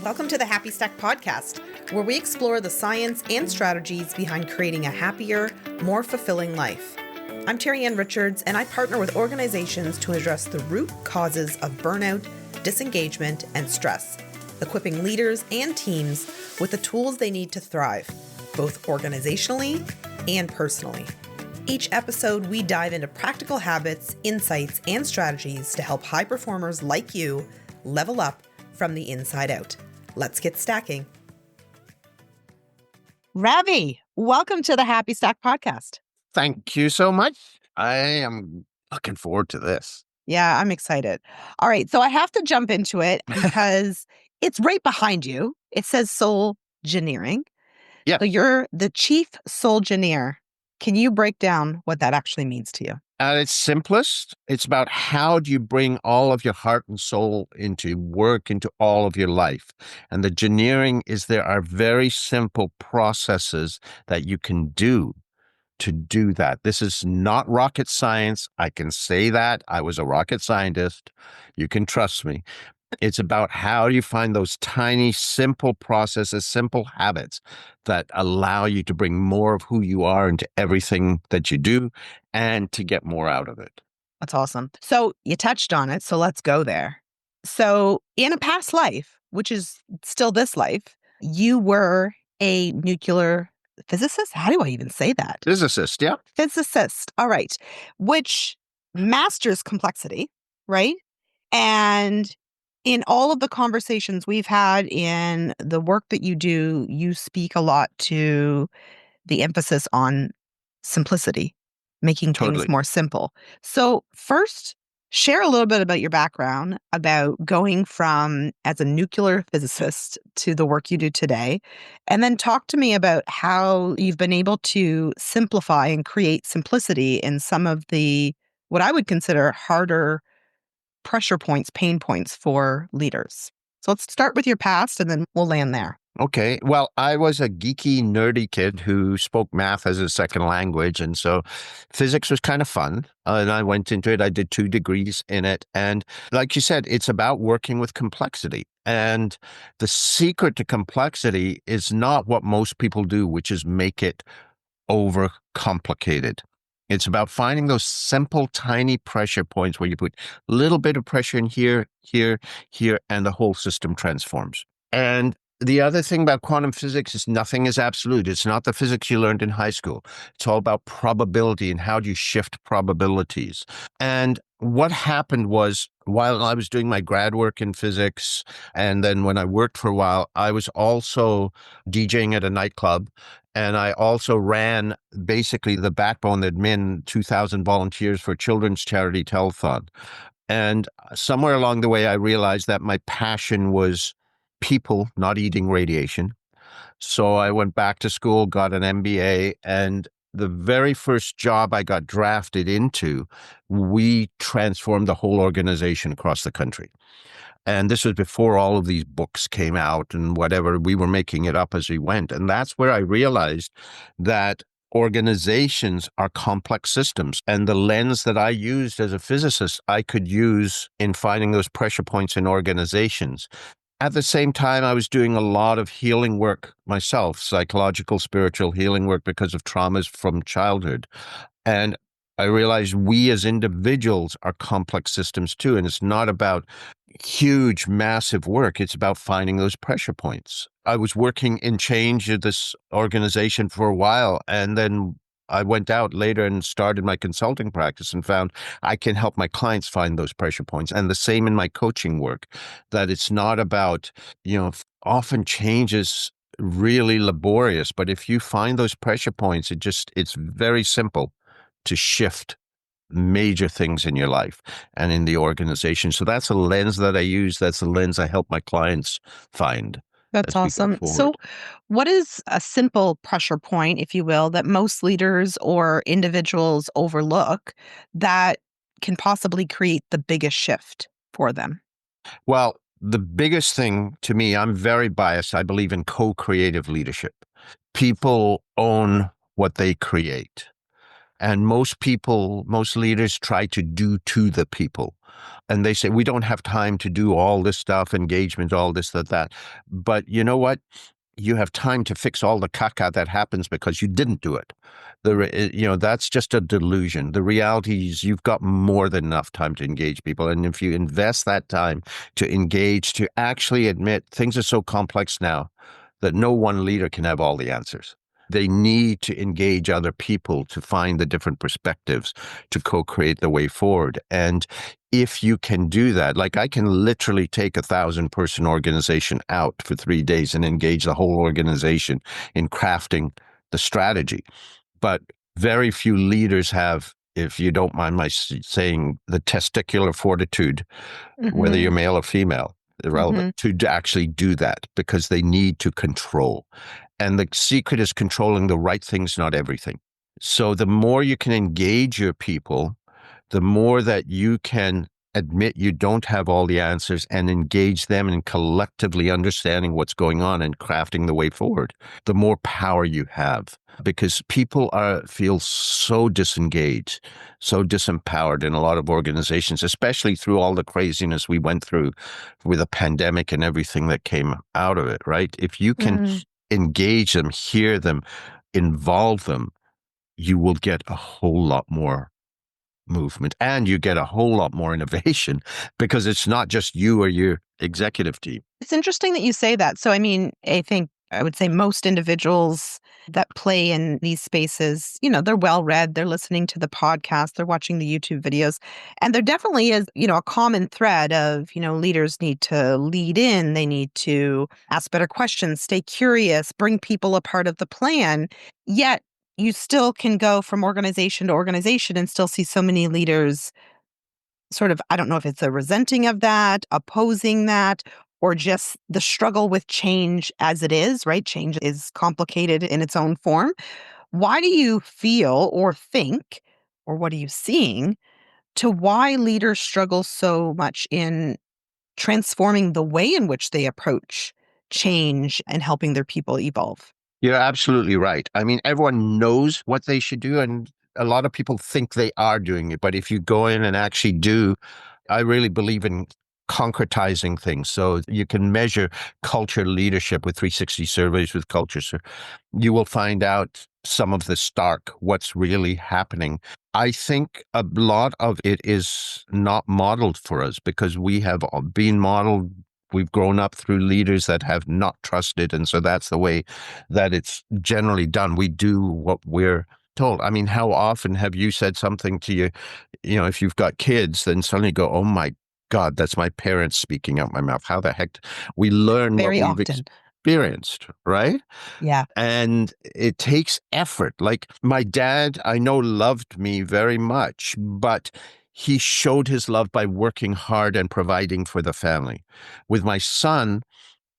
Welcome to the Happy Stack podcast, where we explore the science and strategies behind creating a happier, more fulfilling life. I'm Terri-Ann Richards, and I partner with organizations to address the root causes of burnout, disengagement, and stress, equipping leaders and teams with the tools they need to thrive, both organizationally and personally. Each episode, we dive into practical habits, insights, and strategies to help high performers like you level up from the inside out. Let's get stacking. Ravi, welcome to the Happy Stack podcast. Thank you so much. I am looking forward to this. Yeah, I'm excited. All right, so I have to jump into it because it's right behind you. It says soul engineering. Yeah. So you're the chief soul engineer. Can you break down what that actually means to you? At its simplest, it's about how do you bring all of your heart and soul into work, into all of your life. And the engineering is there are very simple processes that you can do to do that. This is not rocket science. I can say that. I was a rocket scientist. You can trust me. It's about how you find those tiny, simple processes, simple habits that allow you to bring more of who you are into everything that you do and to get more out of it. That's awesome. So you touched on it, so let's go there. So in a past life, which is still this life, you were a nuclear physicist? How do I even say that? Physicist, yeah. Physicist. All right. Which masters complexity, right? And in all of the conversations we've had in the work that you do, you speak a lot to the emphasis on simplicity, making Totally. things more simple. So first, share a little bit about your background, about going from as a nuclear physicist to the work you do today, and then talk to me about how you've been able to simplify and create simplicity in some of the, what I would consider harder pressure points, pain points for leaders. So let's start with your past and then we'll land there. Okay. Well, I was a geeky, nerdy kid who spoke math as a second language. And so physics was kind of fun. And I went into it. I did 2 degrees in it. And like you said, it's about working with complexity. And the secret to complexity is not what most people do, which is make it overcomplicated. It's about finding those simple, tiny pressure points where you put a little bit of pressure in here, here, here, and the whole system transforms. And the other thing about quantum physics is nothing is absolute. It's not the physics you learned in high school. It's all about probability and how do you shift probabilities. And what happened was while I was doing my grad work in physics, and then when I worked for a while, I was also DJing at a nightclub. And I also ran basically the backbone admin 2,000 volunteers for children's charity telethon. And somewhere along the way, I realized that my passion was people not eating radiation. So I went back to school, got an MBA, and the very first job I got drafted into, we transformed the whole organization across the country. And this was before all of these books came out and whatever. We were making it up as we went. And that's where I realized that organizations are complex systems. And the lens that I used as a physicist, I could use in finding those pressure points in organizations. At the same time, I was doing a lot of healing work myself, psychological, spiritual healing work because of traumas from childhood. And I realized we as individuals are complex systems too. And it's not about huge, massive work. It's about finding those pressure points. I was working in change at this organization for a while, and then I went out later and started my consulting practice and found I can help my clients find those pressure points. And the same in my coaching work, that it's not about, often change is really laborious, but if you find those pressure points, it's very simple to shift major things in your life and in the organization. So that's a lens that I use. That's a lens I help my clients find. That's awesome. So what is a simple pressure point, if you will, that most leaders or individuals overlook that can possibly create the biggest shift for them? Well, the biggest thing to me, I'm very biased. I believe in co-creative leadership. People own what they create. And most leaders try to do to the people. And they say, we don't have time to do all this stuff, engagement, all this, that. But you know what? You have time to fix all the caca that happens because you didn't do it. That's just a delusion. The reality is you've got more than enough time to engage people. And if you invest that time to engage, to actually admit things are so complex now that no one leader can have all the answers. They need to engage other people to find the different perspectives to co-create the way forward. And if you can do that, like I can literally take 1,000-person organization out for 3 days and engage the whole organization in crafting the strategy. But very few leaders have, if you don't mind my saying, the testicular fortitude, whether you're male or female, irrelevant, to actually do that because they need to control. And the secret is controlling the right things, not everything. So the more you can engage your people, the more that you can admit you don't have all the answers and engage them in collectively understanding what's going on and crafting the way forward, the more power you have. Because people feel so disengaged, so disempowered in a lot of organizations, especially through all the craziness we went through with a pandemic and everything that came out of it, right? If you can engage them, hear them, involve them, you will get a whole lot more movement and you get a whole lot more innovation because it's not just you or your executive team. It's interesting that you say that. So, I mean, I think I would say most individuals that play in these spaces, they're well read, they're listening to the podcast, they're watching the YouTube videos. And there definitely is, a common thread of, leaders need to lead in, they need to ask better questions, stay curious, bring people a part of the plan. Yet you still can go from organization to organization and still see so many leaders sort of, I don't know if it's a resenting of that, opposing that, or just the struggle with change as it is, right? Change is complicated in its own form. Why do you feel or think, or what are you seeing, to why leaders struggle so much in transforming the way in which they approach change and helping their people evolve? You're absolutely right. I mean, everyone knows what they should do, and a lot of people think they are doing it. But if you go in and actually do, I really believe in concretizing things. So you can measure culture leadership with 360 surveys with culture. So you will find out some of the stark, what's really happening. I think a lot of it is not modeled for us because we have been modeled. We've grown up through leaders that have not trusted. And so that's the way that it's generally done. We do what we're told. I mean, how often have you said something to if you've got kids, then suddenly go, oh my God, that's my parents speaking out my mouth. How the heck? We learn what Very we've often. experienced, right? Yeah. And it takes effort. Like my dad, I know, loved me very much, but he showed his love by working hard and providing for the family. With my son,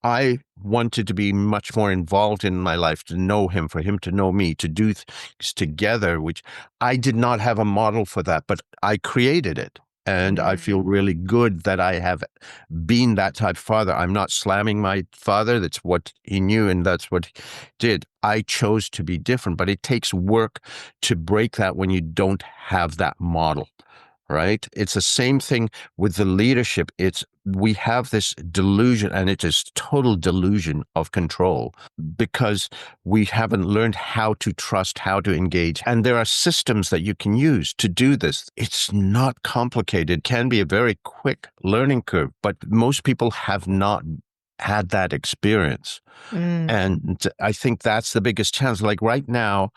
I wanted to be much more involved in my life, to know him, for him to know me, to do things together, which I did not have a model for that, but I created it. And I feel really good that I have been that type of father. I'm not slamming my father. That's what he knew and that's what he did. I chose to be different, but it takes work to break that when you don't have that model. Right? It's the same thing with the leadership. We have this delusion, and it is total delusion of control because we haven't learned how to trust, how to engage. And there are systems that you can use to do this. It's not complicated. It can be a very quick learning curve, but most people have not had that experience. And I think that's the biggest challenge. Like right now,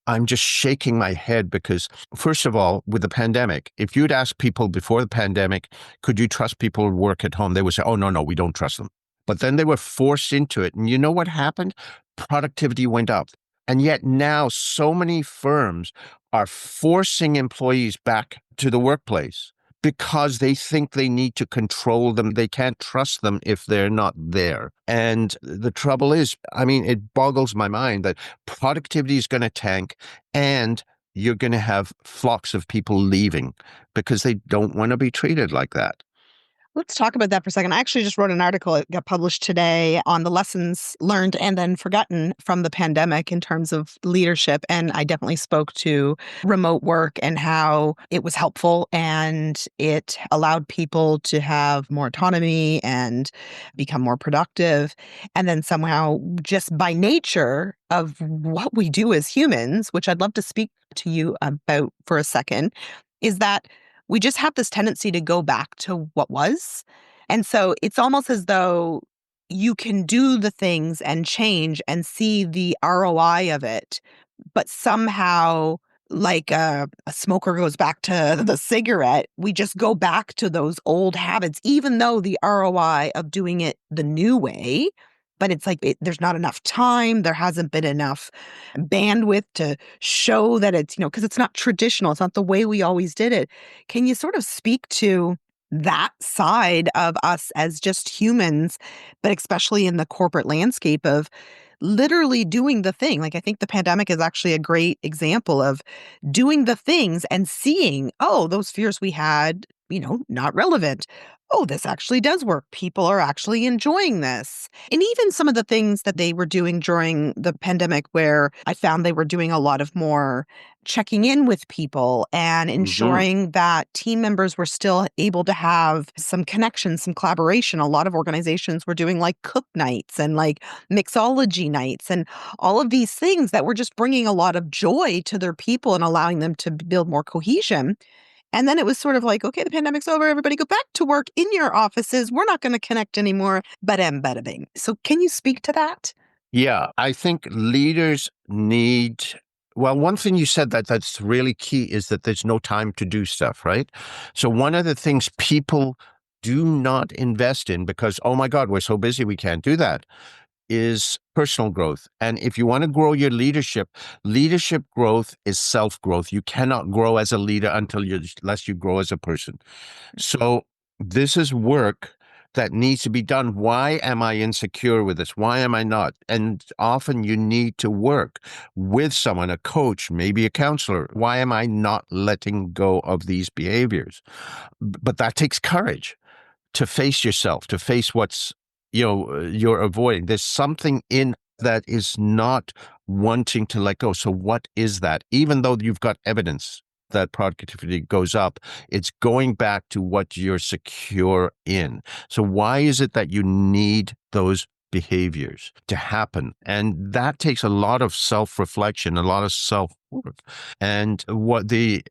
I'm just shaking my head because, first of all, with the pandemic, if you'd ask people before the pandemic, could you trust people to work at home? They would say, oh, no, we don't trust them. But then they were forced into it. And you know what happened? Productivity went up. And yet now so many firms are forcing employees back to the workplace because they think they need to control them. They can't trust them if they're not there. And the trouble is, I mean, it boggles my mind that productivity is going to tank and you're going to have flocks of people leaving because they don't want to be treated like that. Let's talk about that for a second. I actually just wrote an article. It got published today on the lessons learned and then forgotten from the pandemic in terms of leadership. And I definitely spoke to remote work and how it was helpful and it allowed people to have more autonomy and become more productive. And then somehow, just by nature of what we do as humans, which I'd love to speak to you about for a second, is that we just have this tendency to go back to what was. And so it's almost as though you can do the things and change and see the ROI of it, but somehow, like a smoker goes back to the cigarette, we just go back to those old habits, even though the ROI of doing it the new way. But it's like there's not enough time. There hasn't been enough bandwidth to show that it's, because it's not traditional. It's not the way we always did it. Can you sort of speak to that side of us as just humans, but especially in the corporate landscape of literally doing the thing? Like, I think the pandemic is actually a great example of doing the things and seeing, oh, those fears we had, not relevant. Oh, this actually does work. People are actually enjoying this. And even some of the things that they were doing during the pandemic, where I found they were doing a lot of more checking in with people and Hmm. ensuring that team members were still able to have some connection, some collaboration. A lot of organizations were doing like cook nights and like mixology nights and all of these things that were just bringing a lot of joy to their people and allowing them to build more cohesion. And then it was sort of like, okay, the pandemic's over. Everybody go back to work in your offices. We're not going to connect anymore. Bada bing. So can you speak to that? Yeah, I think leaders need. Well, one thing you said that's really key is that there's no time to do stuff, right? So one of the things people do not invest in because, oh my God, we're so busy we can't do that, is personal growth. And if you want to grow your leadership growth is self growth. You cannot grow as a leader unless you grow as a person. So this is work that needs to be done. Why am I insecure with this? Why am I not? And often you need to work with someone, a coach, maybe a counselor. Why am I not letting go of these behaviors? But that takes courage to face yourself, to face what's, you're avoiding. There's something in that is not wanting to let go. So what is that? Even though you've got evidence that productivity goes up, it's going back to what you're secure in. So why is it that you need those behaviors to happen? And that takes a lot of self-reflection, a lot of self-work. And what the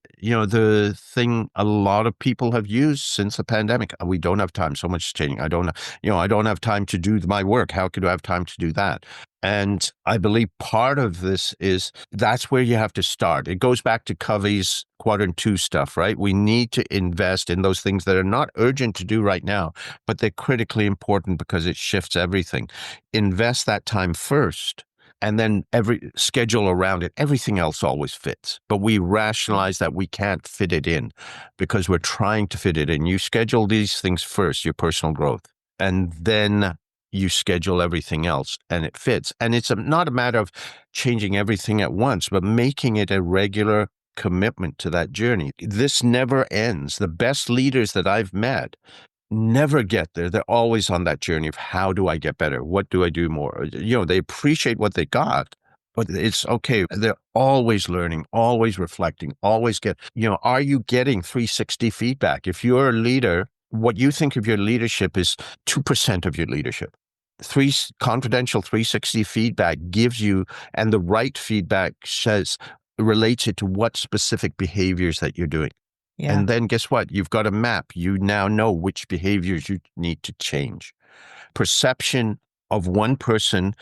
thing a lot of people have used since the pandemic, we don't have time. So much is changing. I don't have time to do my work. How could I have time to do that? And I believe part of this is that's where you have to start. It goes back to Covey's quadrant 2 stuff, right? We need to invest in those things that are not urgent to do right now, but they're critically important because it shifts everything. Invest that time first. And then every schedule around it, everything else always fits. But we rationalize that we can't fit it in because we're trying to fit it in. You schedule these things first, your personal growth, and then you schedule everything else and it fits. And it's not a matter of changing everything at once, but making it a regular commitment to that journey. This never ends. The best leaders that I've met never get there. They're always on that journey of how do I get better? What do I do more? They appreciate what they got, but it's okay. They're always learning, always reflecting, always are you getting 360 feedback? If you're a leader, what you think of your leadership is 2% of your leadership. Confidential 360 feedback gives you, and the right feedback relates it to what specific behaviors that you're doing. Yeah. And then guess what? You've got a map. You now know which behaviors you need to change. Perception of one person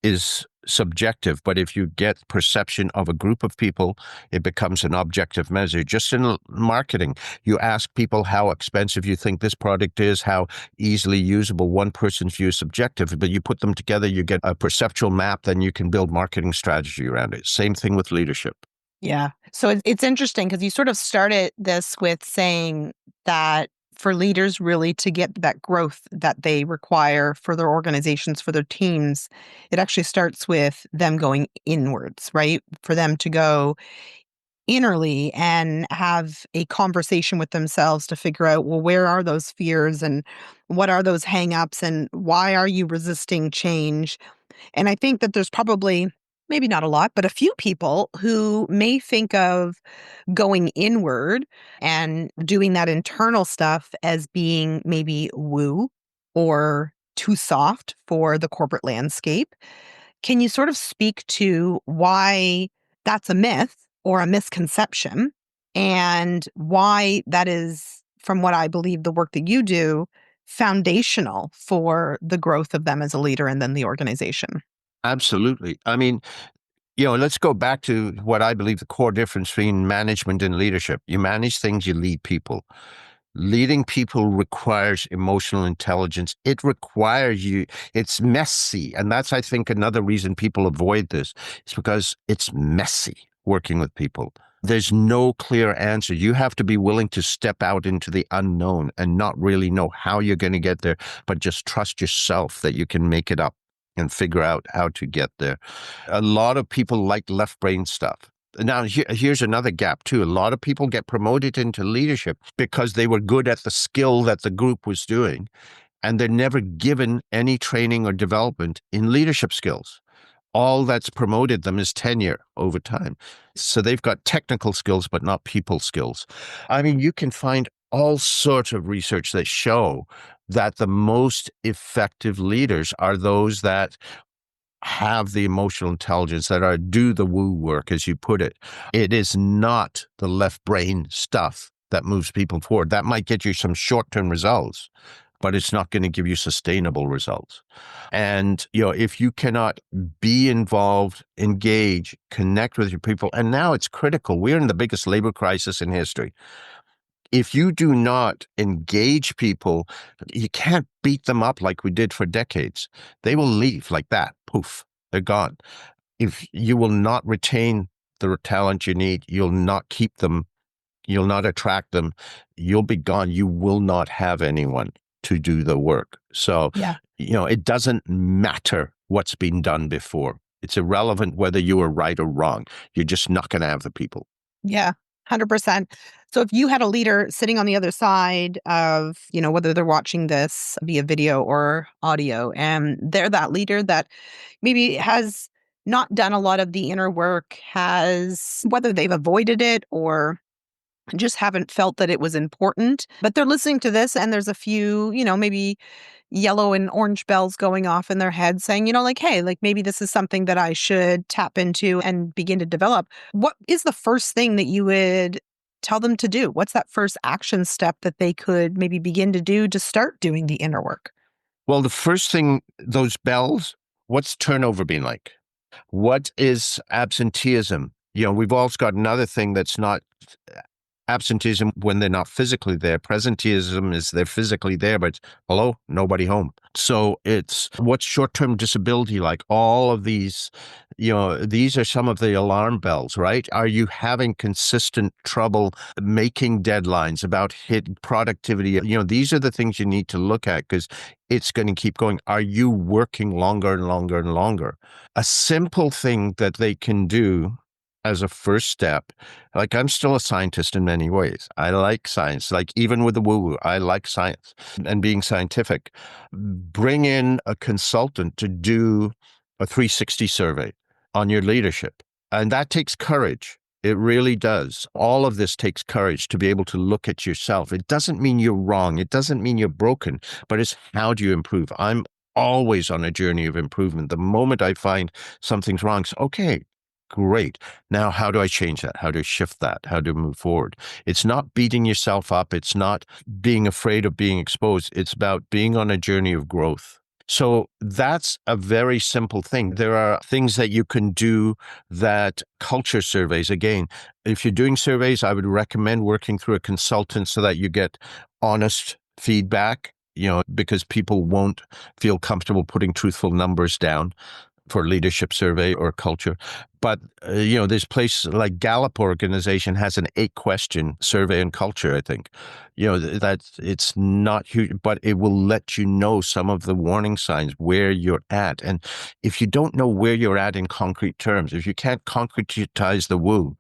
is subjective, but if you get perception of a group of people, it becomes an objective measure. Just in marketing, you ask people how expensive you think this product is, how easily usable. One person's view is subjective, but you put them together, you get a perceptual map, then you can build marketing strategy around it. Same thing with leadership. Yeah. So it's interesting because you sort of started this with saying that for leaders really to get that growth that they require for their organizations, for their teams, it actually starts with them going inwards, right? For them to go innerly and have a conversation with themselves to figure out, well, where are those fears and what are those hangups and why are you resisting change? And I think that there's probably, maybe not a lot, but a few people who may think of going inward and doing that internal stuff as being maybe woo or too soft for the corporate landscape. Can you sort of speak to why that's a myth or a misconception and why that is, from what I believe the work that you do, foundational for the growth of them as a leader and then the organization? Absolutely. I mean, let's go back to what I believe the core difference between management and leadership. You manage things, you lead people. Leading people requires emotional intelligence. It requires you, it's messy. And that's, I think, another reason people avoid this. It's because it's messy working with people. There's no clear answer. You have to be willing to step out into the unknown and not really know how you're going to get there, but just trust yourself that you can make it up and figure out how to get there. A lot of people like left brain stuff. Now, here's another gap, too. A lot of people get promoted into leadership because they were good at the skill that the group was doing, and they're never given any training or development in leadership skills. All that's promoted them is tenure over time. So they've got technical skills, but not people skills. I mean, you can find all sorts of research that show that the most effective leaders are those that have the emotional intelligence, that are do the woo work, as you put it. It is not the left brain stuff that moves people forward. That might get you some short-term results, but it's not going to give you sustainable results. And, if you cannot be involved, engage, connect with your people, and now it's critical. We're in the biggest labor crisis in history. If you do not engage people, you can't beat them up like we did for decades. They will leave like that. Poof, they're gone. If you will not retain the talent you need, you'll not keep them, you'll not attract them, you'll be gone. You will not have anyone to do the work. So, Yeah. It doesn't matter what's been done before. It's irrelevant whether you were right or wrong. You're just not going to have the people. Yeah, 100%. So if you had a leader sitting on the other side of, whether they're watching this via video or audio, and they're that leader that maybe has not done a lot of the inner work, has, whether they've avoided it or just haven't felt that it was important, but they're listening to this and there's a few, maybe yellow and orange bells going off in their head saying, like, hey, like maybe this is something that I should tap into and begin to develop. What is the first thing that you would tell them to do? What's that first action step that they could maybe begin to do to start doing the inner work? Well, the first thing, those bells, what's turnover been like? What is absenteeism? We've also got another thing that's not absenteeism when they're not physically there. Presenteeism is they're physically there, but hello, nobody home. So it's what's short-term disability like? All of these, these are some of the alarm bells, right? Are you having consistent trouble making deadlines about hit productivity? These are the things you need to look at because it's going to keep going. Are you working longer and longer and longer? A simple thing that they can do as a first step, like I'm still a scientist in many ways. I like science, like even with the woo-woo, I like science and being scientific. Bring in a consultant to do a 360 survey on your leadership. And that takes courage. It really does. All of this takes courage to be able to look at yourself. It doesn't mean you're wrong. It doesn't mean you're broken, but it's how do you improve? I'm always on a journey of improvement. The moment I find something's wrong, it's okay. Great. Now, how do I change that? How do I shift that? How do I move forward? It's not beating yourself up. It's not being afraid of being exposed. It's about being on a journey of growth. So that's a very simple thing. There are things that you can do that culture surveys, again, if you're doing surveys, I would recommend working through a consultant so that you get honest feedback, because people won't feel comfortable putting truthful numbers down for leadership survey or culture. But, this place like Gallup organization has an 8-question survey on culture, I think. That it's not huge, but it will let you know some of the warning signs where you're at. And if you don't know where you're at in concrete terms, if you can't concretize the woo,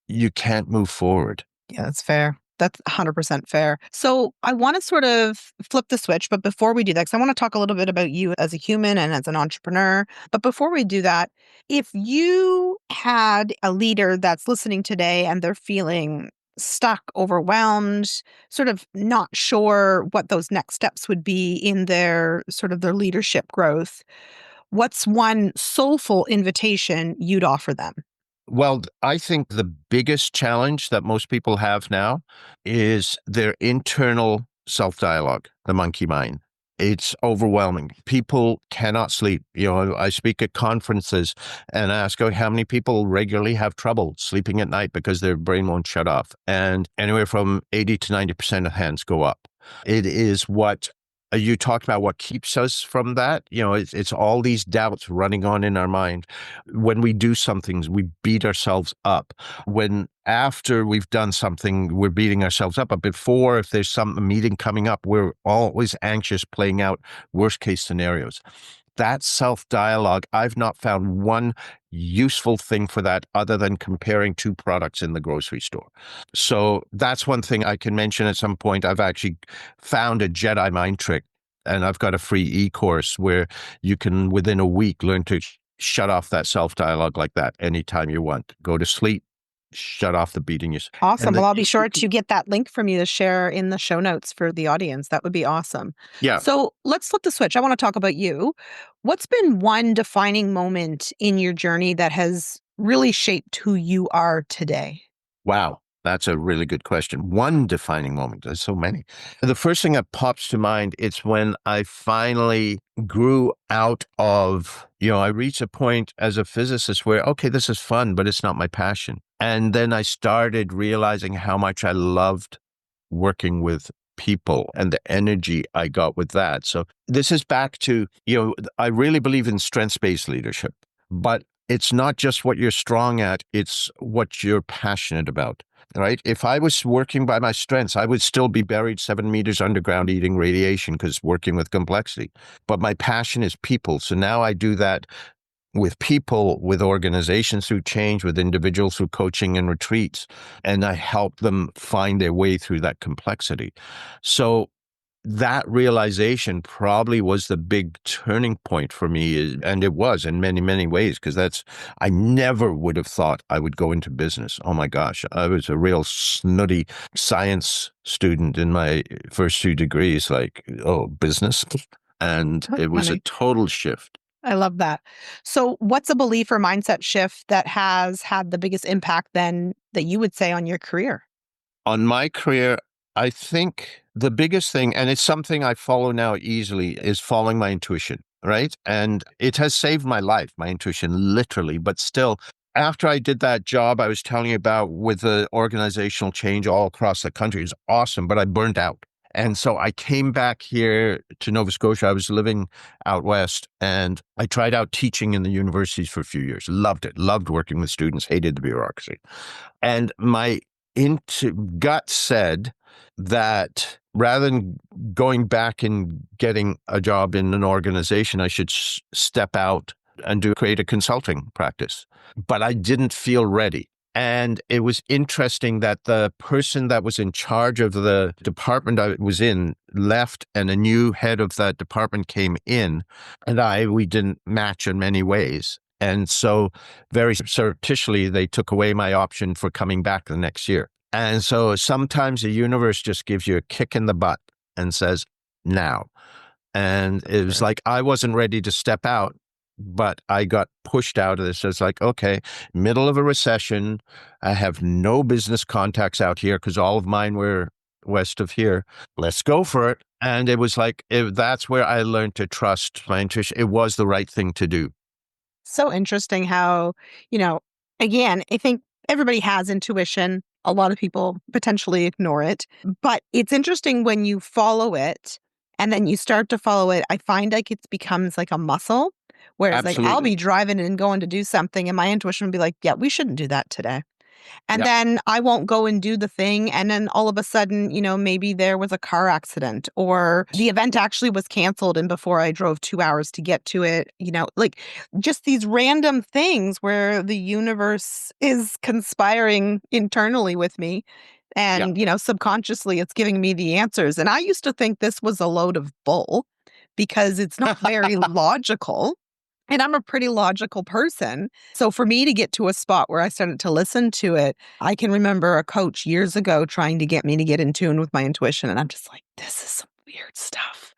you can't move forward. Yeah, that's fair. That's 100% fair. So I want to sort of flip the switch, but before we do that, because I want to talk a little bit about you as a human and as an entrepreneur. But before we do that, if you had a leader that's listening today and they're feeling stuck, overwhelmed, sort of not sure what those next steps would be in their sort of their leadership growth, what's one soulful invitation you'd offer them? Well, I think the biggest challenge that most people have now is their internal self dialogue, the monkey mind. It's overwhelming. People cannot sleep. I speak at conferences and ask, oh, how many people regularly have trouble sleeping at night because their brain won't shut off? And anywhere from 80 to 90% of hands go up. It is what you talked about, what keeps us from that. It's all these doubts running on in our mind. When we do some things, we beat ourselves up. When after we've done something, we're beating ourselves up. But before, if there's a meeting coming up, we're always anxious, playing out worst case scenarios. That self-dialogue, I've not found one useful thing for that other than comparing two products in the grocery store. So that's one thing I can mention at some point. I've actually found a Jedi mind trick, and I've got a free e-course where you can, within a week, learn to shut off that self-dialogue like that anytime you want. Go to sleep, shut off the beating yourself. Awesome. Well, I'll be sure to get that link from you to share in the show notes for the audience. That would be awesome. Yeah. So let's flip the switch. I want to talk about you. What's been one defining moment in your journey that has really shaped who you are today? Wow. That's a really good question. One defining moment. There's so many. The first thing that pops to mind, it's when I finally grew out of, I reached a point as a physicist where, okay, this is fun, but it's not my passion. And then I started realizing how much I loved working with people and the energy I got with that. So this is back to, I really believe in strengths-based leadership, but it's not just what you're strong at, it's what you're passionate about. Right? If I was working by my strengths, I would still be buried 7 meters underground eating radiation because working with complexity. But my passion is people. So now I do that with people, with organizations through change, with individuals through coaching and retreats, and I help them find their way through that complexity. So that realization probably was the big turning point for me. And it was in many, many ways, because I never would have thought I would go into business. Oh my gosh, I was a real snooty science student in my first 2 degrees, like, oh, business. And it was a total shift. I love that. So what's a belief or mindset shift that has had the biggest impact then that you would say on your career? On my career, I think the biggest thing, and it's something I follow now easily, is following my intuition, right? And it has saved my life, my intuition, literally. But still, after I did that job I was telling you about with the organizational change all across the country, it was awesome, but I burned out. And so I came back here to Nova Scotia. I was living out west, and I tried out teaching in the universities for a few years. Loved it. Loved working with students. Hated the bureaucracy. And my gut said that rather than going back and getting a job in an organization, I should step out and create a consulting practice. But I didn't feel ready. And it was interesting that the person that was in charge of the department I was in left, and a new head of that department came in, and we didn't match in many ways. And so very surreptitiously, they took away my option for coming back the next year. And so sometimes the universe just gives you a kick in the butt and says, now. And it was like, I wasn't ready to step out, but I got pushed out of this. So it's like, okay, middle of a recession. I have no business contacts out here because all of mine were west of here. Let's go for it. And it was like, that's where I learned to trust my intuition. It was the right thing to do. So interesting how, again, I think everybody has intuition. A lot of people potentially ignore it, but it's interesting when you follow it and then you start to follow it. I find like it becomes like a muscle, whereas like I'll be driving and going to do something and my intuition will be like, yeah, we shouldn't do that today. And Yeah. then I won't go and do the thing. And then all of a sudden, maybe there was a car accident or the event actually was canceled. And before I drove 2 hours to get to it, like just these random things where the universe is conspiring internally with me. Yeah. And, subconsciously it's giving me the answers. And I used to think this was a load of bull because it's not very logical. And I'm a pretty logical person. So for me to get to a spot where I started to listen to it, I can remember a coach years ago trying to get me to get in tune with my intuition. And I'm just like, this is some weird stuff.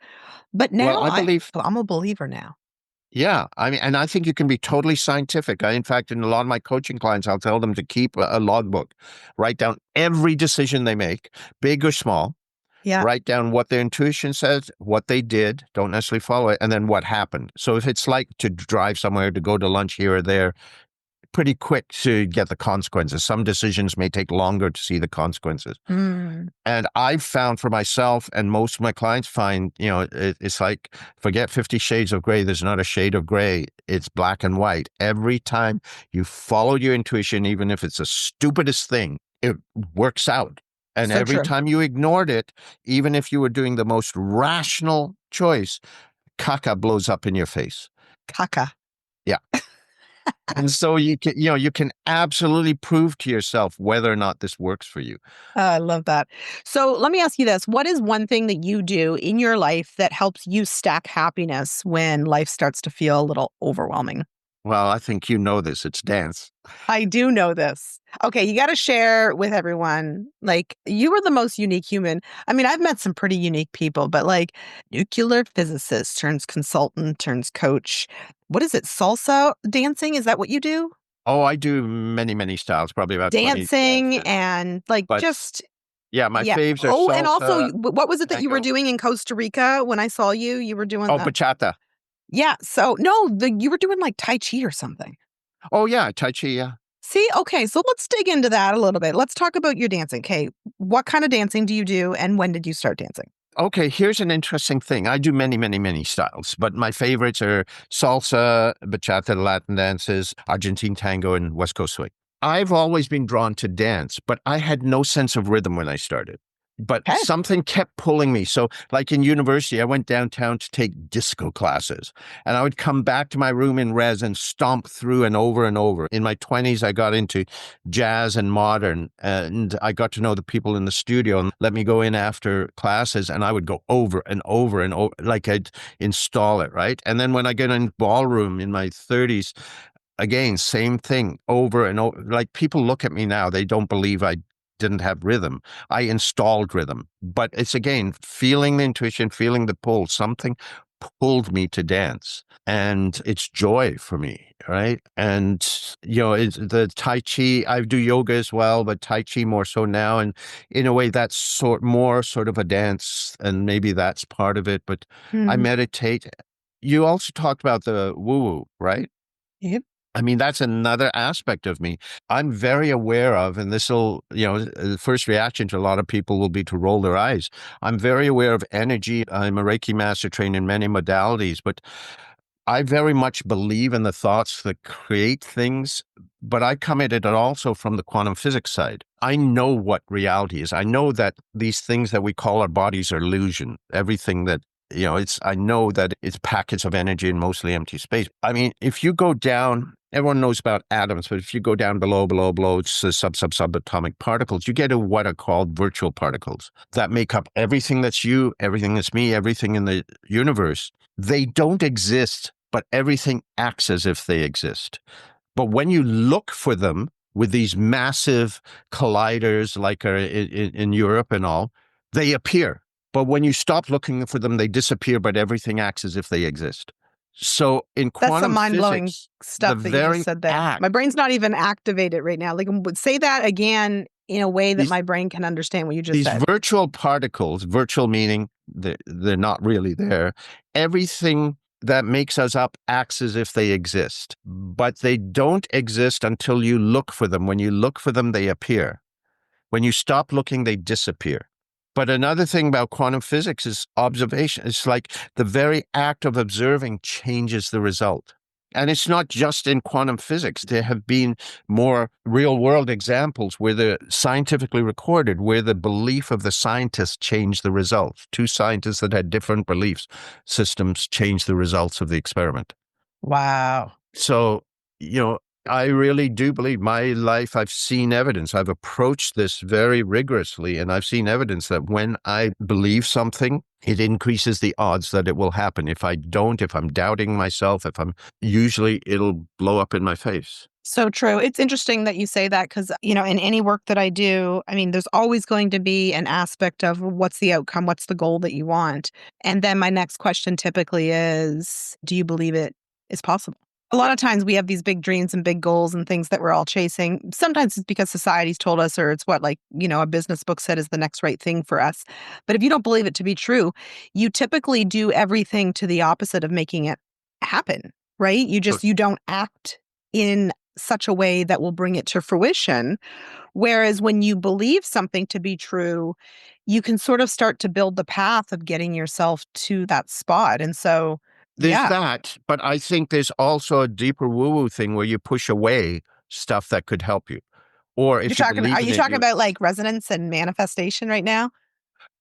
But Well, now I believe, I'm a believer now. yeah. I mean, and I think you can be totally scientific. In fact, in a lot of my coaching clients, I'll tell them to keep a logbook, write down every decision they make, big or small, Yeah. write down what their intuition says, what they did, don't necessarily follow it, and then what happened. So if it's like to drive somewhere, to go to lunch here or there, pretty quick to get the consequences. Some decisions may take longer to see the consequences. Mm. And I've found for myself, and most of my clients find, it's like, forget 50 Shades of Gray. There's not a shade of gray. It's black and white. Every time you follow your intuition, even if it's the stupidest thing, it works out. And So every true. time you ignored it, even if you were doing the most rational choice, caca blows up in your face. Caca. Yeah. And so you can absolutely prove to yourself whether or not this works for you. I love that. So let me ask you this. What is one thing that you do in your life that helps you stack happiness when life starts to feel a little overwhelming? Well, I think you know this. It's dance. I do know this. Okay, you got to share with everyone. Like, you are the most unique human. I mean, I've met some pretty unique people, but like nuclear physicist turns consultant, turns coach. What is it? Salsa dancing? Is that what you do? Oh, I do many, many styles, probably about 20 Dancing dances. and like But just, yeah, my yeah. faves are Oh, and also, salsa, what was it that you were tango. doing in Costa Rica when I saw you? You were doing Oh, the, bachata. yeah. So, no, you were doing like Tai Chi or something. Oh, yeah, tai chi, yeah. See, okay, so let's dig into that a little bit. Let's talk about your dancing. Okay, what kind of dancing do you do and when did you start dancing? Okay, here's an interesting thing. I do many, many, many styles, but my favorites are salsa, bachata, Latin dances, Argentine tango, and West Coast swing. I've always been drawn to dance, but I had no sense of rhythm when I started. But Okay. something kept pulling me. So, like in university, I went downtown to take disco classes, and I would come back to my room in res and stomp through and over and over. In my 20s, I got into jazz and modern, and I got to know the people in the studio and let me go in after classes, and I would go over and over and over, like I'd install it, right? And then when I get in ballroom in my 30s, again, same thing over and over. Like people look at me now, they don't believe I didn't have rhythm. I installed rhythm, but it's again, feeling the intuition, feeling the pull, something pulled me to dance and it's joy for me. Right. And, it's the Tai Chi, I do yoga as well, but Tai Chi more so now. And in a way that's more sort of a dance and maybe that's part of it, but I Mhm. meditate. You also talked about the woo woo, right? Yep. I mean, that's another aspect of me. I'm very aware of, and this will, the first reaction to a lot of people will be to roll their eyes. I'm very aware of energy. I'm a Reiki master trained in many modalities, but I very much believe in the thoughts that create things, but I come at it also from the quantum physics side. I know what reality is. I know that these things that we call our bodies are illusion. Everything that, I know that it's packets of energy and mostly empty space. I mean, if you go down, everyone knows about atoms, but if you go down below, it's the subatomic particles, you get to what are called virtual particles that make up everything that's you, everything that's me, everything in the universe. They don't exist, but everything acts as if they exist. But when you look for them with these massive colliders like are in Europe and all, they appear. But when you stop looking for them, they disappear, but everything acts as if they exist. So in That's some quantum mind-blowing physics, the stuff that you just very said there. act, My brain's not even activated right now. Like, say that again in a way that these, my brain can understand what you just these said. virtual particles, virtual meaning they're not really there, everything that makes us up acts as if they exist, but they don't exist until you look for them. When you look for them, they appear. When you stop looking, they disappear. But another thing about quantum physics is observation. It's like the very act of observing changes the result. And it's not just in quantum physics. There have been more real world examples where the scientifically recorded, where the belief of the scientist changed the results. Two scientists that had different beliefs systems changed the results of the experiment. Wow. So, you know, I really do believe my life, I've seen evidence. I've approached this very rigorously, and I've seen evidence that when I believe something, it increases the odds that it will happen. If I don't, if I'm doubting myself, usually it'll blow up in my face. So true. It's interesting that you say that because, in any work that I do, I mean, there's always going to be an aspect of what's the outcome, what's the goal that you want. And then my next question typically is, do you believe it is possible? A lot of times we have these big dreams and big goals and things that we're all chasing. Sometimes it's because society's told us, or it's what, a business book said is the next right thing for us. But if you don't believe it to be true, you typically do everything to the opposite of making it happen, right? You don't act in such a way that will bring it to fruition. Whereas when you believe something to be true, you can sort of start to build the path of getting yourself to that spot. And so, There's yeah. that, but I think there's also a deeper woo-woo thing where you push away stuff that could help you. Or if you Are believe in you it, talking about like resonance and manifestation right now?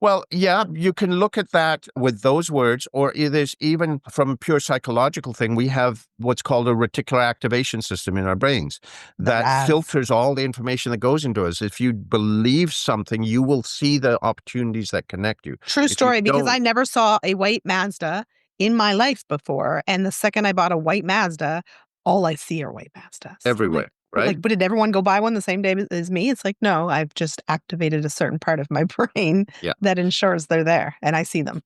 well, yeah, you can look at that with those words, or there's even from a pure psychological thing, we have what's called a reticular activation system in our brains The that RAS. filters all the information that goes into us. If you believe something, you will see the opportunities that connect you. True If you story, because I don't, never saw a white Mazda in my life before. And the second I bought a white Mazda, all I see are white Mazdas. I'm everywhere, right? but did everyone go buy one the same day as me? It's like, no, I've just activated a certain part of my brain Yeah. that ensures they're there and I see them.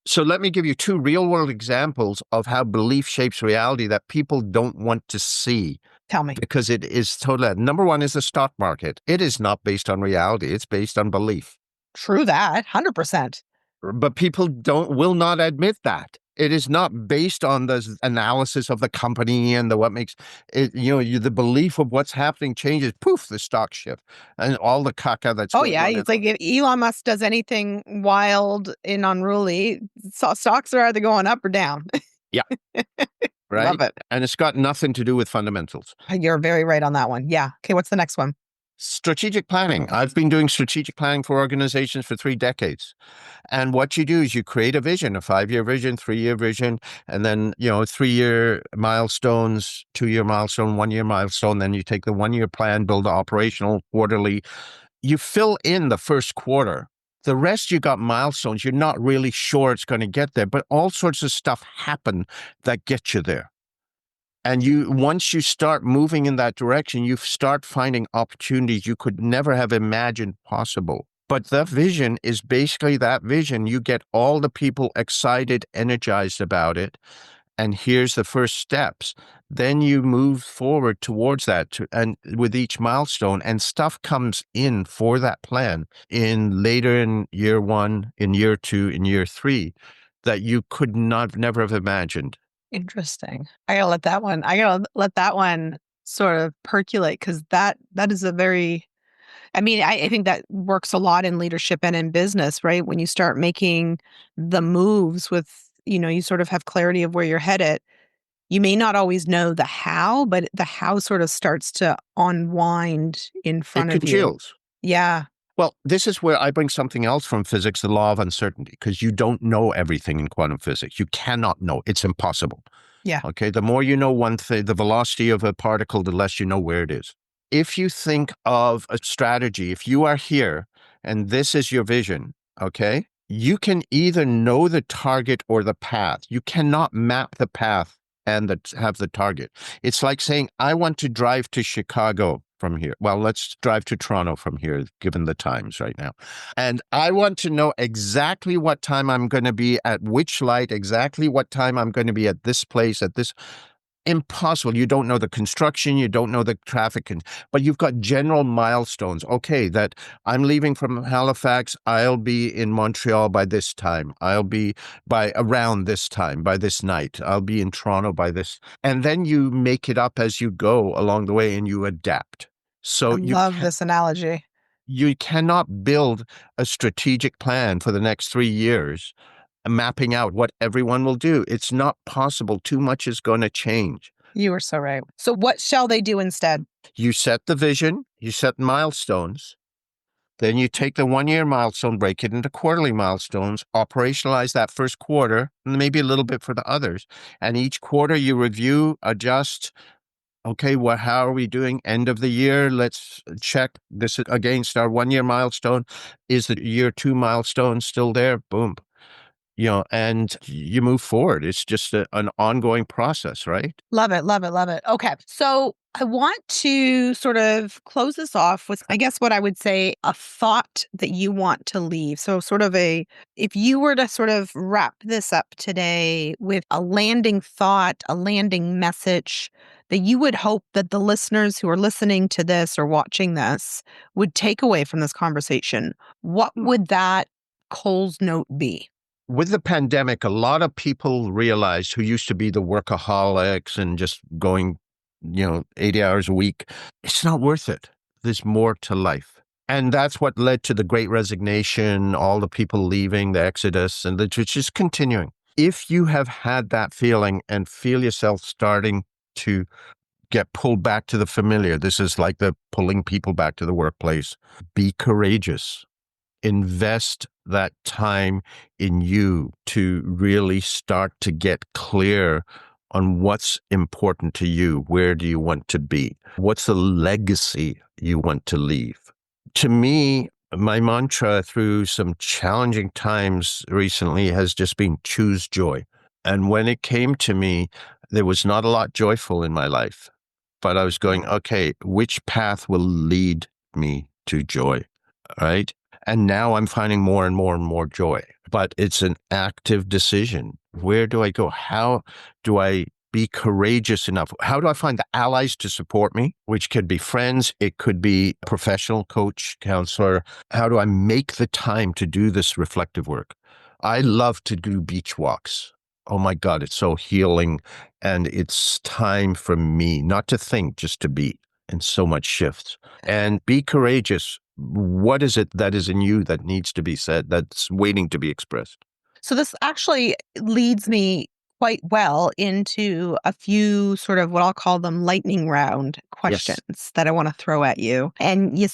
So let me give you two real world examples of how belief shapes reality that people don't want to see Tell me. because it is totally. Number one is the stock market. It is not based on reality. It's based on belief. True that, 100%. But people will not admit that. It is not based on the analysis of the company and what makes it, the belief of what's happening changes. Poof, the stock shift and all the caca that's Oh, going yeah. on. It's like if Elon Musk does anything wild and unruly, stocks are either going up or down. Yeah, Love right. it. And it's got nothing to do with fundamentals. You're very right on that one. Yeah. Okay. What's the next one? Strategic planning. I've been doing strategic planning for organizations for 3 decades. And what you do is you create a vision, a 5-year vision, 3-year vision, and then, 3-year milestones, 2-year milestone, 1-year milestone. Then you take the 1-year plan, build the operational quarterly. You fill in the first quarter. The rest, you got milestones. You're not really sure it's going to get there, but all sorts of stuff happen that get you there. And once you start moving in that direction, you start finding opportunities you could never have imagined possible. But the vision is basically that vision. You get all the people excited, energized about it. And here's the first steps. Then you move forward towards that and with each milestone, and stuff comes in for that plan later in year 1, in year 2, in year 3, that you could never have imagined. Interesting. I gotta let that one sort of percolate because that is a very, I mean, I think that works a lot in leadership and in business, right? When you start making the moves with, you sort of have clarity of where you're headed. You may not always know the how, but the how sort of starts to unwind in It front of you. congeals. Yeah. Well, this is where I bring something else from physics, the law of uncertainty, because you don't know everything in quantum physics. You cannot know. It's impossible. Yeah. Okay. The more you know one thing, the velocity of a particle, the less you know where it is. If you think of a strategy, if you are here and this is your vision, okay, you can either know the target or the path. You cannot map the path and have the target. It's like saying, I want to drive to Chicago from here. Well, let's drive to Toronto from here, given the times right now. And I want to know exactly what time I'm going to be at which light, exactly what time I'm going to be at this place, at this. Impossible. You don't know the construction, you don't know the traffic, but you've got general milestones. Okay, that I'm leaving from Halifax, I'll be in Montreal by this time. I'll be by around this time, by this night. I'll be in Toronto by this. And then you make it up as you go along the way and you adapt. I So love this analogy. you cannot build a strategic plan for the next 3 years mapping out what everyone will do. It's not possible. Too much is going to change. You are so right. So what shall they do instead? You set the vision, you set milestones, then you take the 1 year milestone, break it into quarterly milestones, operationalize that first quarter, and maybe a little bit for the others. And each quarter you review, adjust. Okay, well, how are we doing? End of the year, let's check this against our 1 year milestone. Is the year 2 milestone still there? Boom. And you move forward. It's just an ongoing process, right? Love it, love it, love it. Okay. So I want to sort of close this off with, I guess, what I would say a thought that you want to leave. So, if you were to sort of wrap this up today with a landing thought, a landing message that you would hope that the listeners who are listening to this or watching this would take away from this conversation, what would that Cole's note be? With the pandemic, a lot of people realized, who used to be the workaholics and just going, 80 hours a week, it's not worth it. There's more to life. And that's what led to the Great Resignation, all the people leaving, the exodus, and it's just continuing. If you have had that feeling and feel yourself starting to get pulled back to the familiar, this is like the pulling people back to the workplace. Be courageous. Invest that time in you to really start to get clear on what's important to you. Where do you want to be? What's the legacy you want to leave? To me, my mantra through some challenging times recently has just been choose joy. And when it came to me, there was not a lot joyful in my life, but I was going, okay, which path will lead me to joy? Right? And now I'm finding more and more and more joy, but it's an active decision. Where do I go? How do I be courageous enough? How do I find the allies to support me, which could be friends? It could be a professional coach, counselor. How do I make the time to do this reflective work? I love to do beach walks. Oh my God, it's so healing. And it's time for me, not to think, just to be. And so much shifts. And be courageous. What is it that is in you that needs to be said, that's waiting to be expressed? So this actually leads me quite well into a few sort of what I'll call them lightning round Yes. questions that I want to throw at you. And you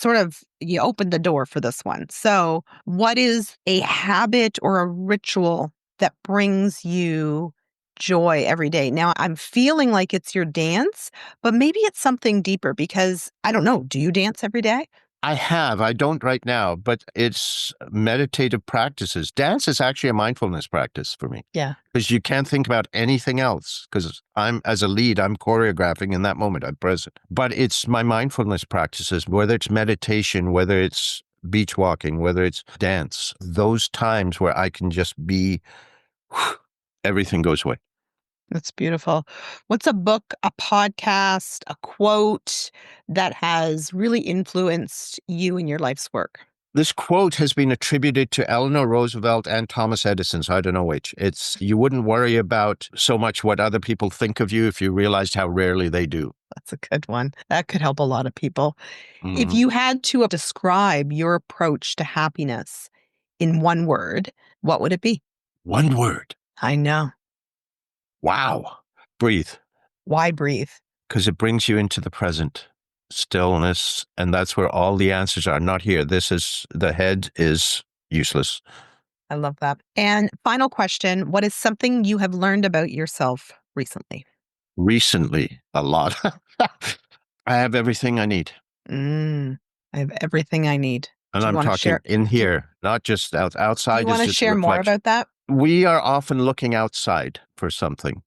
opened the door for this one. So what is a habit or a ritual that brings you joy every day? Now I'm feeling like it's your dance, but maybe it's something deeper because I don't know. Do you dance every day? I have. I don't right now, but it's meditative practices. Dance is actually a mindfulness practice for me Yeah. because you can't think about anything else because as a lead, I'm choreographing in that moment. I'm present. But it's my mindfulness practices, whether it's meditation, whether it's beach walking, whether it's dance, those times where I can just be, everything goes away. That's beautiful. What's a book, a podcast, a quote that has really influenced you in your life's work? This quote has been attributed to Eleanor Roosevelt and Thomas Edison, so I don't know which. It's, you wouldn't worry about so much what other people think of you if you realized how rarely they do. That's a good one. That could help a lot of people. If Mhm. you had to describe your approach to happiness in one word, what would it be? One word. I know. Wow. Breathe, Why breathe? because it brings you into the present. Stillness, and that's where all the answers are. Not here. The head is useless. I love that. And final question, what is something you have learned about yourself recently? Recently, a lot. I have everything I need. Mm, I have everything I need. And Do you I'm want to talking share? in Do, here, not just do you outside is want to just a share more reflection. about that? We are often looking outside for something,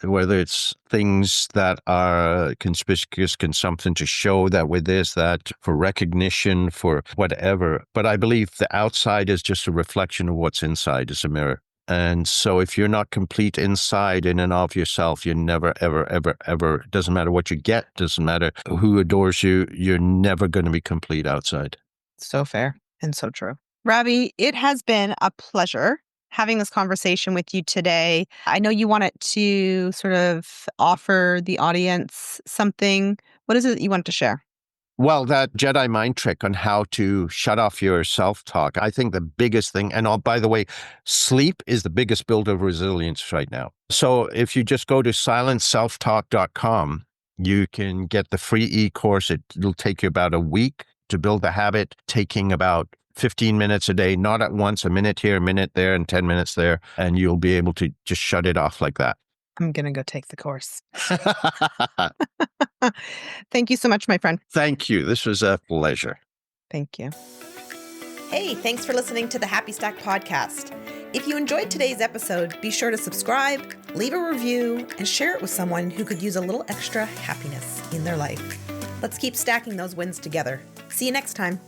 whether it's things that are conspicuous consumption to show that we're this, that, for recognition, for whatever. But I believe the outside is just a reflection of what's inside, is a mirror. And so if you're not complete inside in and of yourself, you're never, ever, ever, ever, doesn't matter what you get, doesn't matter who adores you, you're never going to be complete outside. So fair and so true. Ravi, it has been a pleasure having this conversation with you today. I know you wanted to sort of offer the audience something. What is it that you want to share? Well, that Jedi mind trick on how to shut off your self-talk, I think the biggest thing, and by the way, sleep is the biggest builder of resilience right now. So if you just go to silenceselftalk.com, you can get the free e-course. It'll take you about a week to build the habit, taking about 15 minutes a day, not at once, a minute here, a minute there, and 10 minutes there, and you'll be able to just shut it off like that. I'm going to go take the course. Thank you so much, my friend. Thank you. This was a pleasure. Thank you. Hey, thanks for listening to the Happy Stack podcast. If you enjoyed today's episode, be sure to subscribe, leave a review, and share it with someone who could use a little extra happiness in their life. Let's keep stacking those wins together. See you next time.